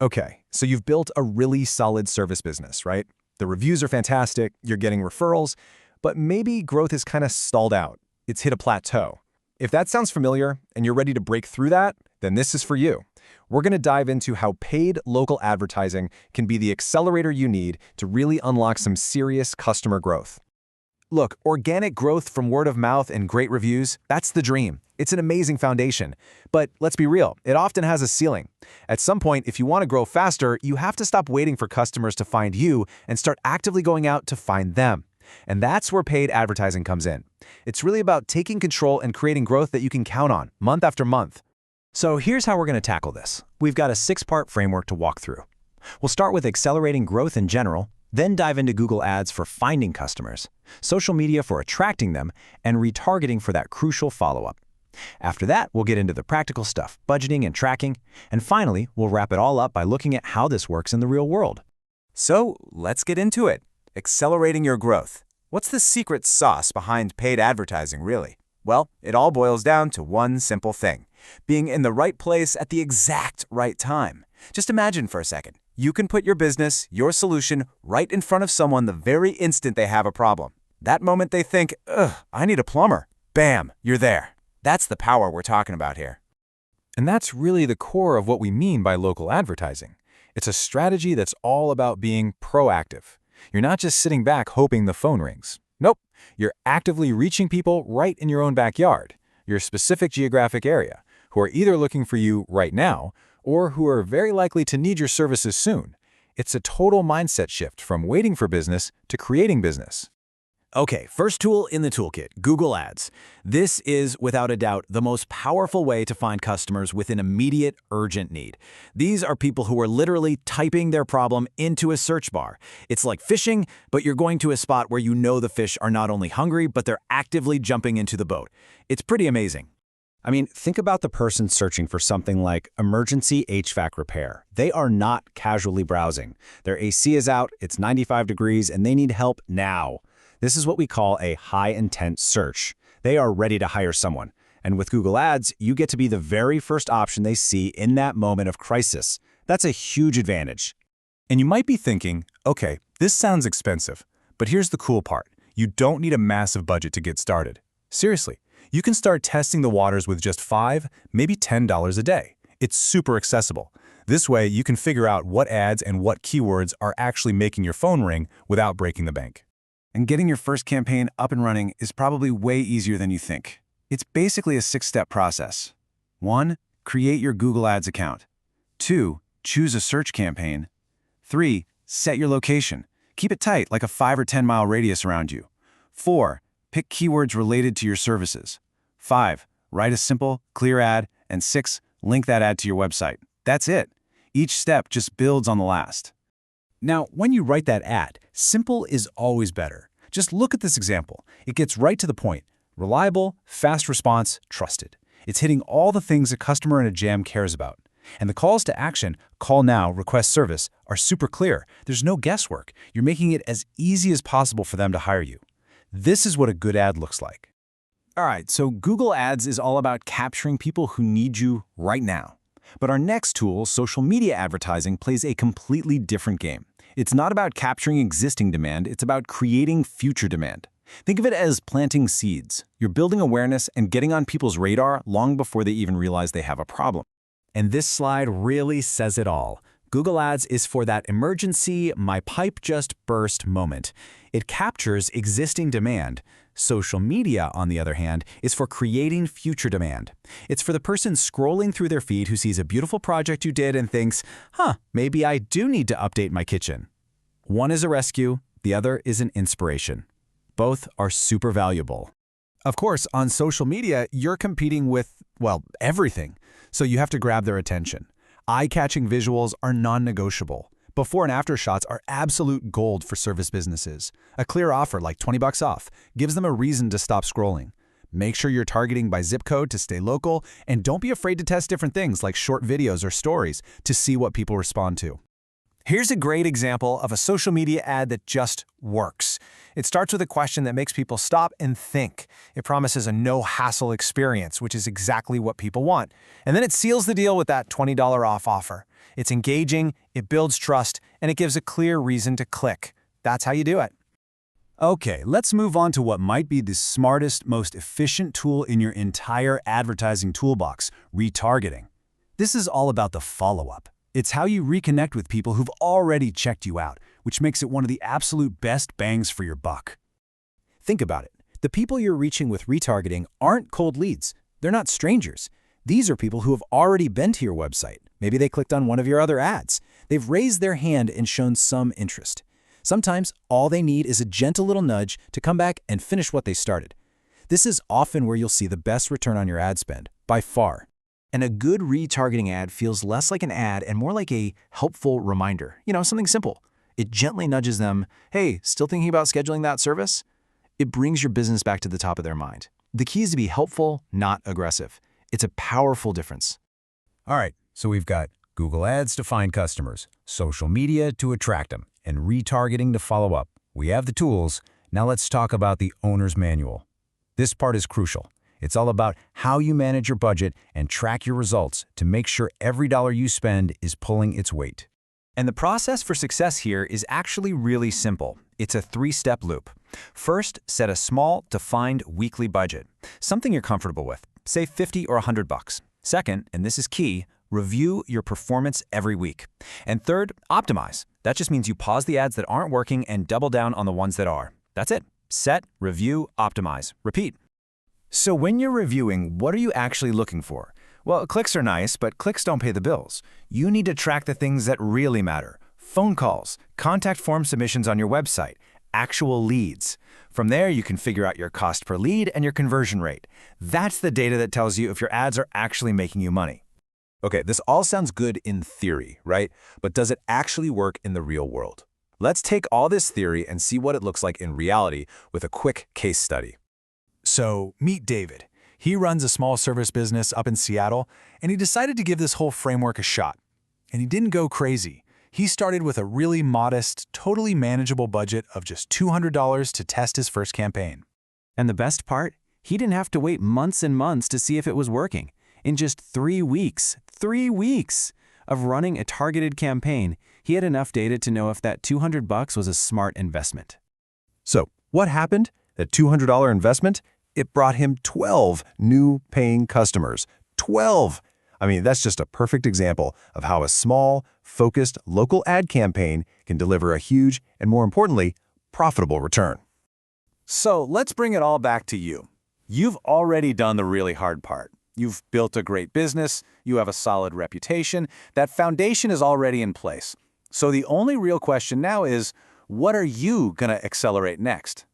Okay, so you've built a really solid service business, right? The reviews are fantastic, you're getting referrals, but maybe growth is kind of stalled out. It's hit a plateau. If that sounds familiar and you're ready to break through that, then this is for you. We're going to dive into how paid local advertising can be the accelerator you need to really unlock some serious customer growth. Look, organic growth from word of mouth and great reviews, that's the dream. It's an amazing foundation. But let's be real, it often has a ceiling. At some point, if you want to grow faster, you have to stop waiting for customers to find you and start actively going out to find them. And that's where paid advertising comes in. It's really about taking control and creating growth that you can count on, month after month. So here's how we're going to tackle this. We've got a 6-part framework to walk through. We'll start with accelerating growth in general, then dive into Google Ads for finding customers, social media for attracting them, and retargeting for that crucial follow-up. After that, we'll get into the practical stuff, budgeting and tracking, and finally, we'll wrap it all up by looking at how this works in the real world. So let's get into it. Accelerating your growth. What's the secret sauce behind paid advertising, really? Well, it all boils down to one simple thing: being in the right place at the exact right time. Just imagine for a second. You can put your business, your solution, right in front of someone the very instant they have a problem. That moment they think, ugh, I need a plumber. Bam, you're there. That's the power we're talking about here. And that's really the core of what we mean by local advertising. It's a strategy that's all about being proactive. You're not just sitting back hoping the phone rings. Nope, you're actively reaching people right in your own backyard, your specific geographic area, who are either looking for you right now or who are very likely to need your services soon. It's a total mindset shift from waiting for business to creating business. Okay, first tool in the toolkit, Google Ads. This is, without a doubt, the most powerful way to find customers with an immediate, urgent need. These are people who are literally typing their problem into a search bar. It's like fishing, but you're going to a spot where you know the fish are not only hungry, but they're actively jumping into the boat. It's pretty amazing. I mean, think about the person searching for something like emergency HVAC repair. They are not casually browsing. Their AC is out, it's 95 degrees, and they need help now. This is what we call a high-intent search. They are ready to hire someone. And with Google Ads, you get to be the very first option they see in that moment of crisis. That's a huge advantage. And you might be thinking, okay, this sounds expensive, but here's the cool part. You don't need a massive budget to get started. Seriously, you can start testing the waters with just $5, maybe $10 a day. It's super accessible. This way, you can figure out what ads and what keywords are actually making your phone ring without breaking the bank. And getting your first campaign up and running is probably way easier than you think. It's basically a 6-step process. 1. Create your Google Ads account. 2. Choose a search campaign. 3. Set your location. Keep it tight, like a 5 or 10 mile radius around you. 4. Pick keywords related to your services. 5. Write a simple, clear ad. And 6. Link that ad to your website. That's it. Each step just builds on the last. Now, when you write that ad, simple is always better. Just look at this example. It gets right to the point. Reliable, fast response, trusted. It's hitting all the things a customer in a jam cares about. And the calls to action, call now, request service, are super clear. There's no guesswork. You're making it as easy as possible for them to hire you. This is what a good ad looks like. All right, so Google Ads is all about capturing people who need you right now. But our next tool, social media advertising, plays a completely different game. It's not about capturing existing demand, it's about creating future demand. Think of it as planting seeds. You're building awareness and getting on people's radar long before they even realize they have a problem. And this slide really says it all. Google Ads is for that emergency, my pipe just burst moment. It captures existing demand. Social media, on the other hand, is for creating future demand. It's for the person scrolling through their feed who sees a beautiful project you did and thinks, maybe I do need to update my kitchen. One is a rescue, the other is an inspiration. Both are super valuable. Of course, on social media, you're competing with, well, everything. So you have to grab their attention. Eye-catching visuals are non-negotiable. Before and after shots are absolute gold for service businesses. A clear offer like $20 off gives them a reason to stop scrolling. Make sure you're targeting by zip code to stay local, and don't be afraid to test different things like short videos or stories to see what people respond to. Here's a great example of a social media ad that just works. It starts with a question that makes people stop and think. It promises a no-hassle experience, which is exactly what people want. And then it seals the deal with that $20 off offer. It's engaging, it builds trust, and it gives a clear reason to click. That's how you do it. Okay, let's move on to what might be the smartest, most efficient tool in your entire advertising toolbox, retargeting. This is all about the follow-up. It's how you reconnect with people who've already checked you out, which makes it one of the absolute best bangs for your buck. Think about it. The people you're reaching with retargeting aren't cold leads. They're not strangers. These are people who have already been to your website. Maybe they clicked on one of your other ads. They've raised their hand and shown some interest. Sometimes all they need is a gentle little nudge to come back and finish what they started. This is often where you'll see the best return on your ad spend, by far. And a good retargeting ad feels less like an ad and more like a helpful reminder. Something simple. It gently nudges them, hey, still thinking about scheduling that service? It brings your business back to the top of their mind. The key is to be helpful, not aggressive. It's a powerful difference. All right, so we've got Google Ads to find customers, social media to attract them, and retargeting to follow up. We have the tools. Now let's talk about the owner's manual. This part is crucial. It's all about how you manage your budget and track your results to make sure every dollar you spend is pulling its weight. And the process for success here is actually really simple. It's a three-step loop. First, set a small, defined weekly budget, something you're comfortable with, say 50 or 100 bucks. Second, and this is key, review your performance every week. And third, optimize. That just means you pause the ads that aren't working and double down on the ones that are. That's it. Set, review, optimize. Repeat. So when you're reviewing, what are you actually looking for? Well, clicks are nice, but clicks don't pay the bills. You need to track the things that really matter. Phone calls, contact form submissions on your website, actual leads. From there, you can figure out your cost per lead and your conversion rate. That's the data that tells you if your ads are actually making you money. Okay, this all sounds good in theory, right? But does it actually work in the real world? Let's take all this theory and see what it looks like in reality with a quick case study. So, meet David. He runs a small service business up in Seattle, and he decided to give this whole framework a shot. And he didn't go crazy. He started with a really modest, totally manageable budget of just $200 to test his first campaign. And the best part? He didn't have to wait months and months to see if it was working. In just 3 weeks of running a targeted campaign, he had enough data to know if that $200 was a smart investment. So, what happened? That $200 investment? It brought him 12 new paying customers. 12! I mean, that's just a perfect example of how a small, focused local ad campaign can deliver a huge and, more importantly, profitable return. So let's bring it all back to you. You've already done the really hard part. You've built a great business, you have a solid reputation, that foundation is already in place. So the only real question now is, what are you going to accelerate next?